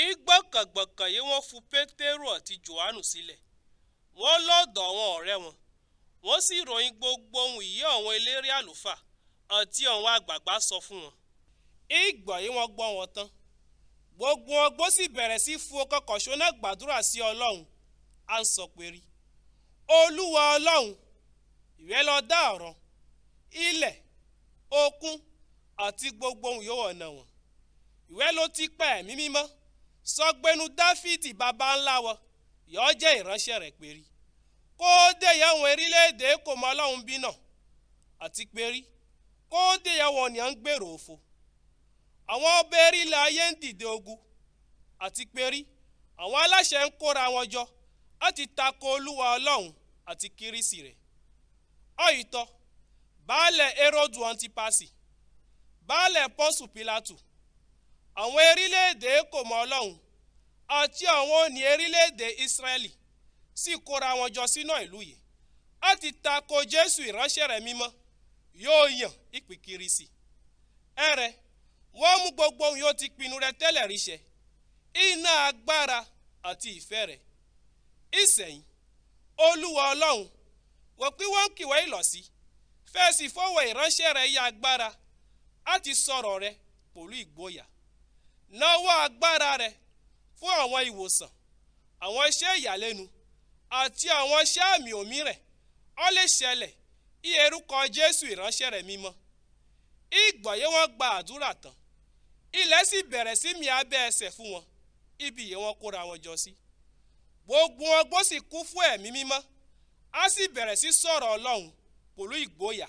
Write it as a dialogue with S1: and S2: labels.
S1: ìgbọ̀kàngbọ̀kàn yìí wọ́n fu Pétérù àti Jòhánù sílẹ̀, wọ́n lọ́dọ̀ àwọn ọ̀rẹ́ wọn, wọ́n sì ròyìn gbogbo ohun ìyí àwọn eléré àlùfáà àti àwọn àgbààgbà sọ fún wọn. Ìgbà yìí wọ́n gbọ́ wọn tán, gbogbo wọn gbọ́ sì bẹ̀rẹ̀ sí fún ọkàn kọ̀ṣọ́nà gbàdúrà sí Ọlọ́run, à ń sọ pé rí: Olúwa Ọlọ́run, ìwọ ló dá ọ̀run, ilẹ̀, òkun àti gbogbo ohun yòówù ọ̀nà wọn. Ìwọ ló ti pa ẹ̀mí mímọ́ sọgbẹ́nu Dáfídì baba ńlá wa yóò jẹ́ ìránṣẹ́ rẹ̀ pé rí, kó dé àwọn orílẹ̀-èdè kò mọ Ọlọ́run bí náà, àti pé rí kó dé àwọn ènìyàn ń gbèrò òfo. Àwọn ọba orílẹ̀ ayé ń dìde ogun, àti pé rí àwọn aláṣẹ ń kóra wọn jọ láti tako Olúwa Ọlọ́run àti Kírísì rẹ̀. Ọ̀yìtọ́ baálẹ̀ Héródù Antipásì, baálẹ̀ Pọ́nsù Pílátù, àwọn orílẹ̀-èdè kò mọ Ọlọ́run àti àwọn òní orílẹ̀-èdè Ísírẹ́lì sì kóra wọn jọ sínú ìlú yìí láti tako Jésù ìránṣẹ́ rẹ̀ mímọ́ yóò yàn ìpè Kírísì. Ẹ̀rẹ̀ wọ́n mú gbogbo ohun yóò ti pinnu rẹ̀ tẹ́lẹ̀ rí ṣẹ, iná agbára àti ìfẹ́ rẹ̀. Ìsẹ̀yìn Olúwa Ọlọ́run wò pé wọ́n ń kìwé ìlọ̀sí fẹ́ẹ̀sì fọwọ́ ìránṣẹ́ rẹ̀ yá agbára láti sọ̀rọ̀ rẹ̀ pẹ̀lú ìgboyà. Náwó agbára rẹ̀ fún àwọn ìwòsàn, àwọn iṣẹ́ ìyàlẹ́nu àti àwọn iṣẹ́ àmì òmíràn ó lè ṣẹlẹ̀ ní orúkọ Jésù ìránṣẹ́ rẹ̀ mímọ́. Ìgbà yẹn wọ́n gba àdúrà tán, ilẹ̀ sì bẹ̀rẹ̀ sí mì abẹ́ ẹsẹ̀ fún wọn, ibi yẹn wọ́n kóra wọn jọ sí. Gbogbo wọn gbọ́ sì kún fún ẹ̀mí mímọ́, á sì bẹ̀rẹ̀ sí sọ̀rọ̀ Ọlọ́run pẹ̀lú ìgboyà.